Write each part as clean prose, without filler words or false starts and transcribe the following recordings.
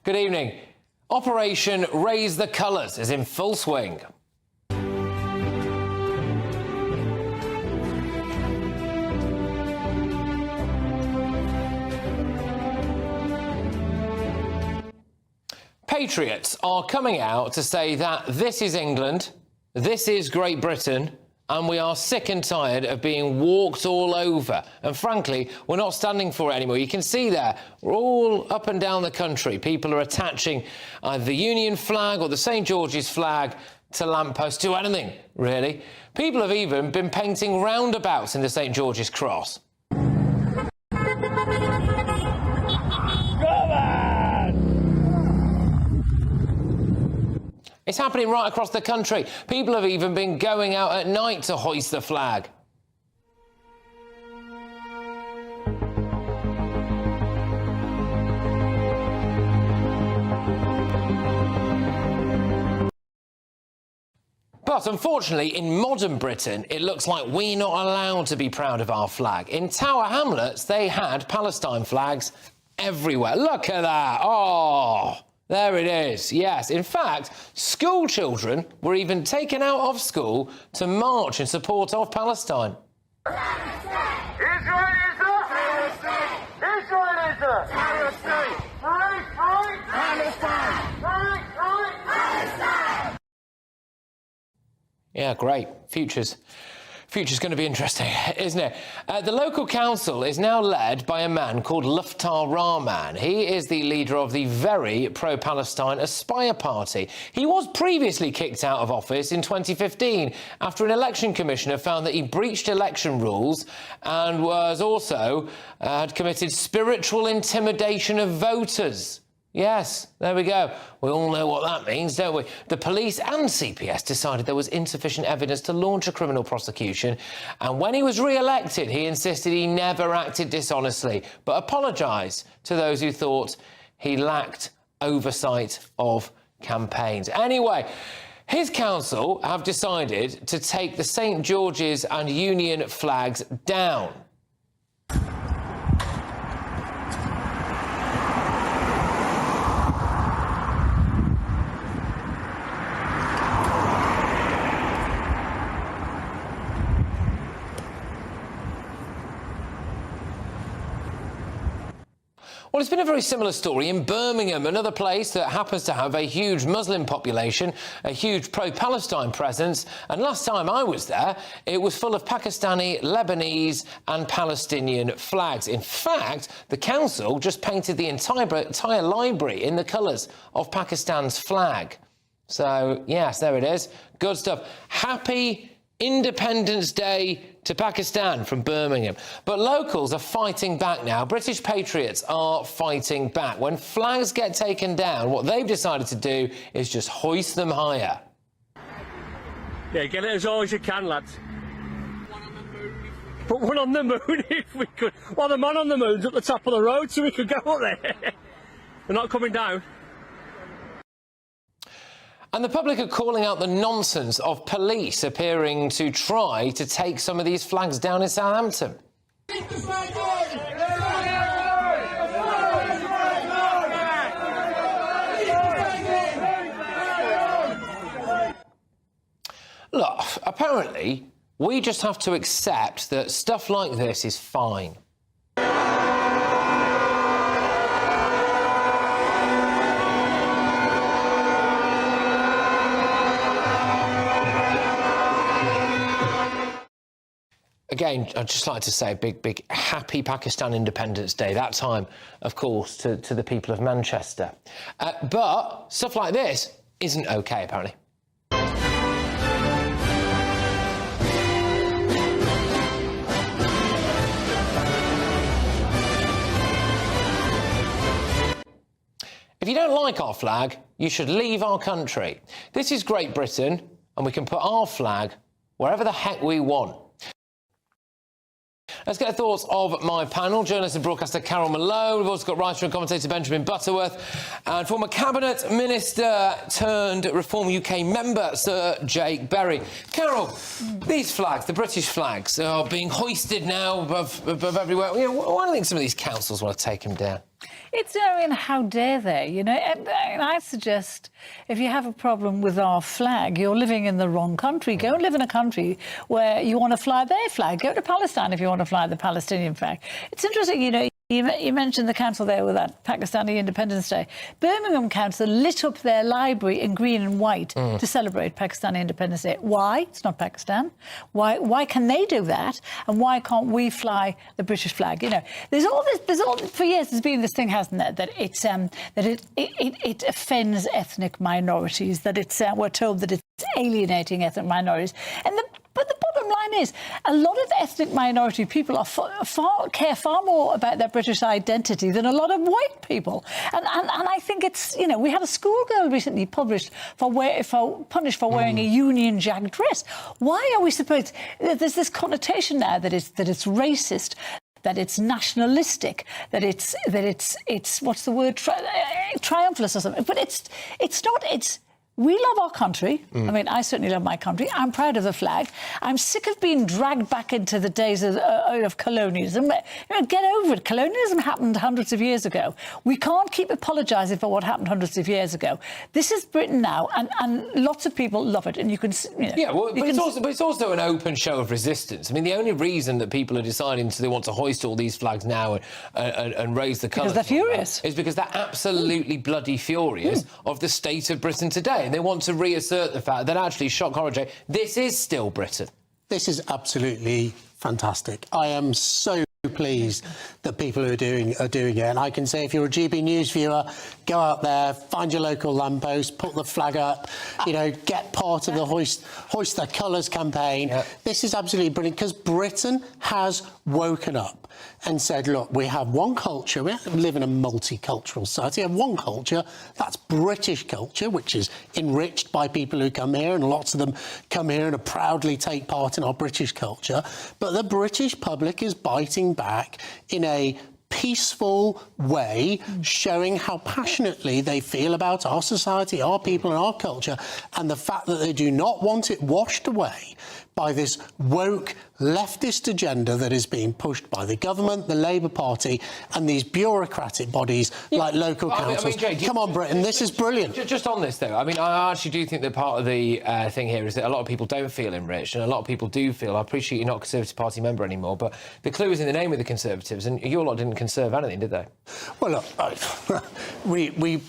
Good evening. Operation Raise the Colours is in full swing. Patriots are coming out to say that this is England, this is Great Britain, and we are sick and tired of being walked all over. And frankly, we're not standing for it anymore. You can see there, we're all up and down the country. People are attaching either the Union flag or the St George's flag to lampposts, to anything, really. People have even been painting roundabouts in the St George's Cross. It's happening right across the country. People have even been going out at night to hoist the flag. But unfortunately, in modern Britain, it looks like we're not allowed to be proud of our flag. In Tower Hamlets, they had Palestine flags everywhere. Look at that. Oh! There it is, yes. In fact, school children were even taken out of school to march in support of Palestine. Yeah, great. Future's going to be interesting, isn't it? The local council is now led by a man called Luftar Rahman. He is the leader of the very pro-Palestine Aspire Party. He was previously kicked out of office in 2015 after an election commissioner found that he breached election rules and was also had committed spiritual intimidation of voters. Yes, there we go. We all know what that means, don't we? The police and CPS decided there was insufficient evidence to launch a criminal prosecution, and when he was re-elected, he insisted he never acted dishonestly, but apologised to those who thought he lacked oversight of campaigns. Anyway, his council have decided to take the St George's and Union flags down. Well, it's been a very similar story in Birmingham, another place that happens to have a huge Muslim population, a huge pro-Palestine presence, and last time I was there, it was full of Pakistani, Lebanese and Palestinian flags. In fact, the council just painted the entire library in the colours of Pakistan's flag. So, yes, there it is. Good stuff. Happy Independence Day to Pakistan from Birmingham. But locals are fighting back now. British patriots are fighting back. When flags get taken down, what they've decided to do is just hoist them higher. Yeah, get it as high as you can, lads. Put one on the moon if we could. Well, the man on the moon's at the top of the road, so we could go up there. We're not coming down. And the public are calling out the nonsense of police appearing to try to take some of these flags down in Southampton. Look, apparently, we just have to accept that stuff like this is fine. Again, I'd just like to say a big happy Pakistan Independence Day. That time, of course, to the people of Manchester. But stuff like this isn't OK, apparently. If you don't like our flag, you should leave our country. This is Great Britain, and we can put our flag wherever the heck we want. Let's get the thoughts of my panel. Journalist and broadcaster Carol Malone. We've also got writer and commentator Benjamin Butterworth and former Cabinet Minister turned Reform UK member Sir Jake Berry. Carol, these flags, the British flags, are being hoisted now above everywhere. You know, why do you think some of these councils want to take them down? It's, I mean, how dare they, you know? And I suggest if you have a problem with our flag, you're living in the wrong country. Go and live in a country where you want to fly their flag. Go to Palestine if you want to fly the Palestinian flag. It's interesting, you know, you mentioned the council there with that Pakistani Independence Day. Birmingham Council lit up their library in green and white to celebrate Pakistani Independence Day. Why? It's not Pakistan. Why can they do that? And why can't we fly the British flag? You know, there's all for years there's been this thing, hasn't there, that it's it offends ethnic minorities, that it's we're told that it's alienating ethnic minorities, but the bottom line is, a lot of ethnic minority people care far more about their British identity than a lot of white people. And I think it's, you know, we had a schoolgirl recently punished for wearing a Union Jack dress. Why are we supposed? There's this connotation now that it's racist, that it's nationalistic, that it's what's the word, triumphalist or something. But it's not. We love our country. I mean, I certainly love my country. I'm proud of the flag. I'm sick of being dragged back into the days of colonialism. You know, get over it. Colonialism happened hundreds of years ago. We can't keep apologising for what happened hundreds of years ago. This is Britain now, and lots of people love it. And you can, you know, yeah, well, but it's also an open show of resistance. I mean, the only reason that people are deciding they want to hoist all these flags now and raise the colours, because they're furious, is because they're absolutely bloody furious of the state of Britain today. And they want to reassert the fact that actually, shock horror, Jay, this is still Britain. This is absolutely fantastic. I am so pleased that people are doing it. And I can say, if you're a GB News viewer, go out there, find your local lamppost, put the flag up, you know, get part of the Hoist the Colours campaign. Yep. This is absolutely brilliant, because Britain has woken up and said, look, we have one culture. We live in a multicultural society. We have one culture. That's British culture, which is enriched by people who come here, and lots of them come here and proudly take part in our British culture. But the British public is biting back in a peaceful way, showing how passionately they feel about our society, our people and our culture, and the fact that they do not want it washed away by this woke leftist agenda that is being pushed by the government, the Labour Party, and these bureaucratic bodies like local councils. I mean, Jay, come on, Britain, this is brilliant. Just on this, though, I mean, I actually do think that part of the thing here is that a lot of people don't feel enriched, and a lot of people do feel, I appreciate you're not a Conservative Party member anymore, but the clue is in the name of the Conservatives, and your lot didn't conserve anything, did they? Well, look,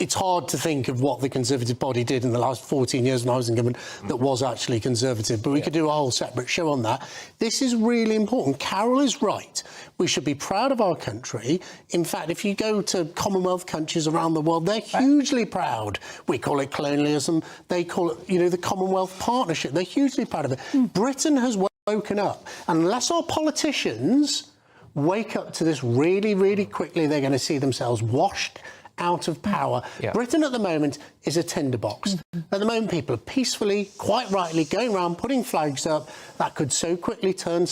it's hard to think of what the Conservative Party did in the last 14 years when I was in government that was actually Conservative, but we could do a whole separate show on that. This is really important. Carol is right. We should be proud of our country. In fact, if you go to Commonwealth countries around the world, they're hugely proud. We call it colonialism. They call it, you know, the Commonwealth Partnership. They're hugely proud of it. Britain has woken up. Unless our politicians wake up to this really, really quickly, they're going to see themselves washed out of power. Yeah. Britain at the moment is a tinderbox. At the moment, people are peacefully, quite rightly, going around putting flags up that could so quickly turn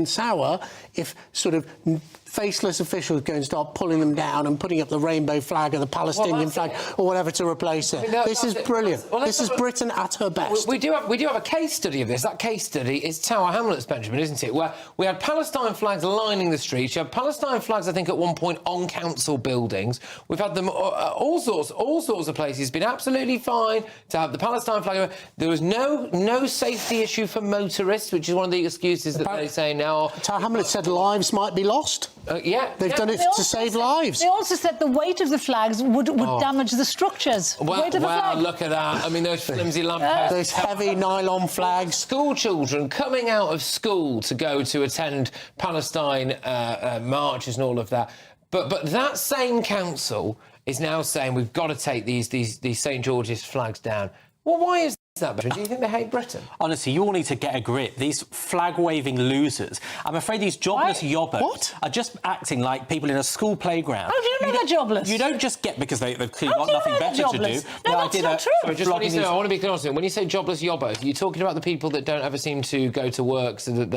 sour if sort of faceless officials go and start pulling them down and putting up the rainbow flag or the Palestinian flag or whatever to replace it. I mean, this is brilliant. This is Britain at her best. We do have a case study of this. That case study is Tower Hamlets, Benjamin, isn't it? Where we had Palestine flags lining the streets. You had Palestine flags, I think, at one point on council buildings. We've had them all sorts of places. It's been absolutely fine to have the Palestine flag. There was no safety issue for motorists, which is one of the excuses that they say now. Tower Hamlets said lives might be lost. They've done it to save lives. They also said the weight of the flags would damage the structures. Well, look at that. I mean, those flimsy lampposts. Those heavy nylon flags. School children coming out of school to go to attend Palestine marches and all of that. But that same council is now saying we've got to take these St George's flags down. Well, why is that, Benjamin? Do you think they hate Britain? Honestly, you all need to get a grip. These flag-waving losers. I'm afraid these jobless yobbos are just acting like people in a school playground. How do you know they're jobless? You don't just get because they've clearly got nothing better to do. No, that's not true. Sorry, I want to be clear on something. When you say jobless yobbos, you're talking about the people that don't ever seem to go to work so that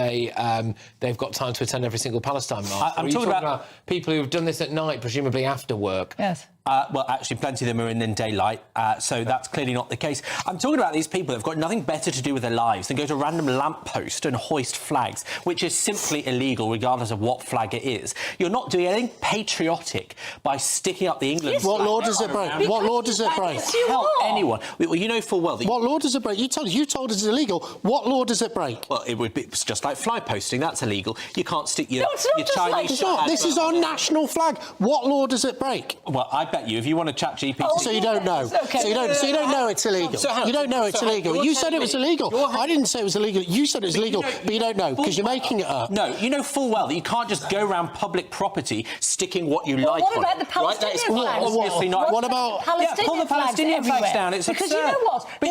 they've got time to attend every single Palestine march. I'm talking about people who've done this at night, presumably after work. Yes. Well, actually, plenty of them are in daylight, so that's clearly not the case. I'm talking about these people who've got nothing better to do with their lives than go to a random lamppost and hoist flags, which is simply illegal, regardless of what flag it is. You're not doing anything patriotic by sticking up the England flag. What law does it break? What law does it break? Tell anyone. Well, you know full well that... What law does it break? You told us it's illegal. What law does it break? Well, it's just like fly posting. That's illegal. You can't stick your, No, it's not your just Chinese... like No, this is our national flag. What law does it break? Well, I bet you, if you want to chat GPT... So you don't know. Okay. So you don't know it's illegal. You don't know it's illegal. You said it was illegal. I didn't say it was illegal. You said it was illegal, but you don't know because you're making it up. No, you know full well that you can't just go around public property sticking what you like what on about it. the Palestinian flags? Obviously not. What about... Pull the Palestinian flags down. It's because absurd. you know what? But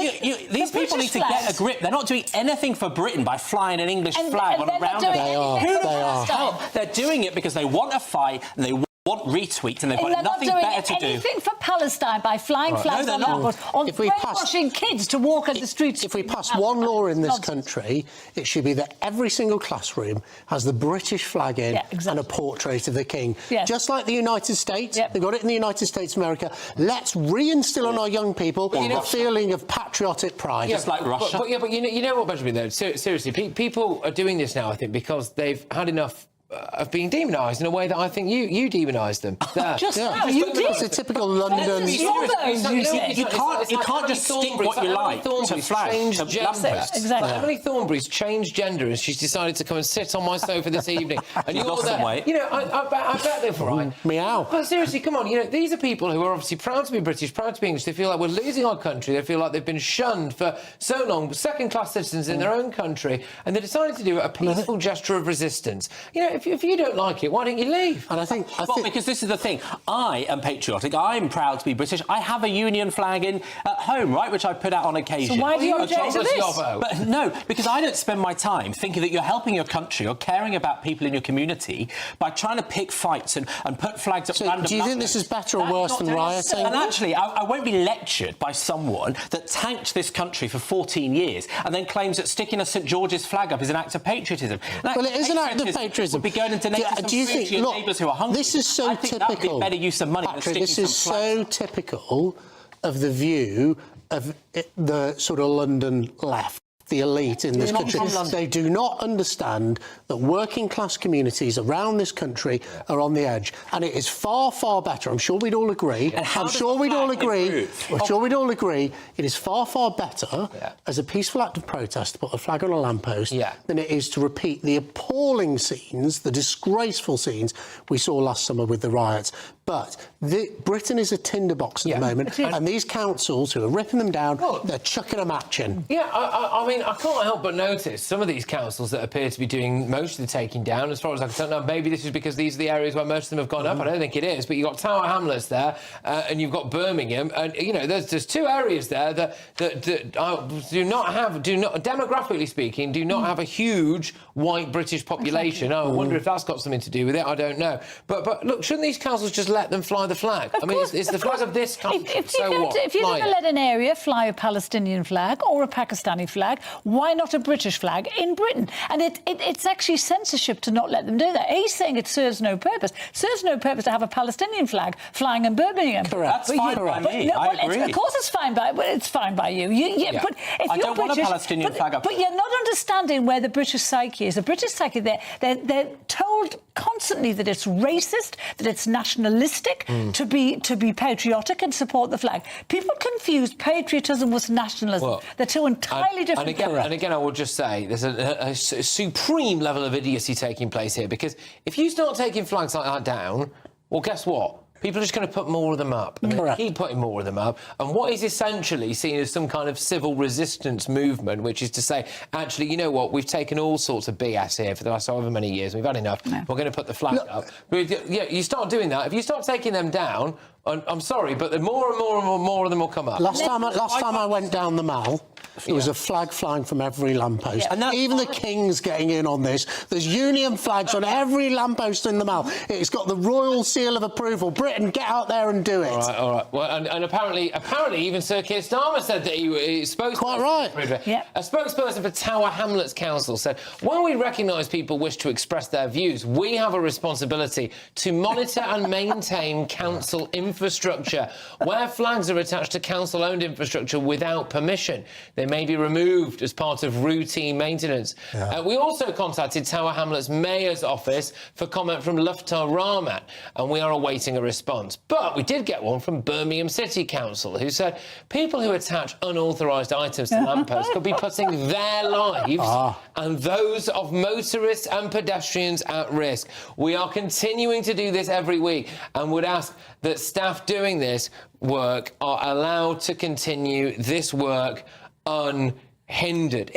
these people need to get a grip. They're not doing anything for Britain by flying an English flag on a roundabout. They are. Hell, they're doing it because they want a fight and they want retweets and they've got nothing better to do. They're not doing anything for Palestine by flying flags on lampposts, on brainwashing kids to walk on the streets. If we pass one law in this country, it should be that every single classroom has the British flag in and a portrait of the King. Yes. Just like the United States. They've got it in the United States of America. Let's reinstill on our young people the feeling of patriotic pride. Just like Russia. But you know what, Benjamin, though? Seriously, people are doing this now, I think, because they've had enough of being demonised in a way that I think you demonised them. It's a typical London... You can't just stick what you like to flags. Exactly. Emily Thornberry's changed gender and she's decided to come and sit on my sofa this evening. And you're lost some weight. You know, I bet they're right. Meow. But seriously, come on, you know, these are people who are obviously proud to be British, proud to be English. They feel like we're losing our country. They feel like they've been shunned for so long, second-class citizens in their own country, and they decided to do a peaceful gesture of resistance. You know, if you don't like it, why don't you leave? And I think... because this is the thing. I am patriotic. I'm proud to be British. I have a Union flag at home, right, which I put out on occasion. So why do you object to this? But no, because I don't spend my time thinking that you're helping your country or caring about people in your community by trying to pick fights and put flags at random... Do you think this is better or worse than rioting? And actually, I won't be lectured by someone that tanked this country for 14 years and then claims that sticking a St George's flag up is an act of patriotism. Well, it is an act of patriotism. Would be going into Do you think, look, neighbours who are hungry. this is so I think typical. That would be better use of money Patrick, than this sticking is some flags. so typical of the view of the sort of London left. The elite in this country. They do not understand that working class communities around this country are on the edge, and it is far, far better. I'm sure we'd all agree. It is far, far better as a peaceful act of protest to put a flag on a lamppost than it is to repeat the appalling scenes, the disgraceful scenes we saw last summer with the riots. But Britain is a tinderbox at the moment, and these councils who are ripping them down, they're chucking a match in. Yeah, I mean, I can't help but notice some of these councils that appear to be doing most of the taking down, as far as I can tell. Now, maybe this is because these are the areas where most of them have gone up. I don't think it is, but you've got Tower Hamlets there, and you've got Birmingham, and, you know, there's two areas there that do not, demographically speaking, do not have a huge white British population. I wonder if that's got something to do with it. I don't know. But look, shouldn't these councils just let them fly the flag? I mean, it's the flag of this country. If you're going to let an area fly a Palestinian flag or a Pakistani flag, why not a British flag in Britain? And it's actually censorship to not let them do that. He's saying it serves no purpose. It serves no purpose to have a Palestinian flag flying in Birmingham. Correct. That's fine by me. I agree. Of course it's fine by you. But if I you're don't want a Palestinian flag up. But you're not understanding where the British psyche is. The British psyche, they're told constantly that it's racist, that it's nationalistic, to be patriotic and support the flag. People confuse patriotism with nationalism. Well, they're two entirely different things. And again, I will just say there's a supreme level of idiocy taking place here, because if you start taking flags like that down, well, guess what? People are just going to put more of them up. And they keep putting more of them up. And what is essentially seen as some kind of civil resistance movement, which is to say, actually, you know what, we've taken all sorts of BS here for the last however many years. We've had enough. No. We're going to put the flag up. But, yeah, you start doing that. If you start taking them down, I'm sorry, but more and more of them will come up. Last time I went down the Mall, There was a flag flying from every lamppost. Yeah. And even the King's getting in on this. There's Union flags on every lamppost in the mall. It's got the royal seal of approval. Britain, get out there and do it. All right. Well, and apparently, even Sir Keir Starmer said that he spoke. Quite right. Yeah. A spokesperson for Tower Hamlets Council said, while we recognise people wish to express their views, we have a responsibility to monitor and maintain council infrastructure. Where flags are attached to council-owned infrastructure without permission, they may be removed as part of routine maintenance. Yeah. We also contacted Tower Hamlets Mayor's office for comment from Luftar Rahman, and we are awaiting a response. But we did get one from Birmingham City Council, who said people who attach unauthorised items to lampposts could be putting their lives and those of motorists and pedestrians at risk. We are continuing to do this every week and would ask that staff doing this work are allowed to continue this work unhindered.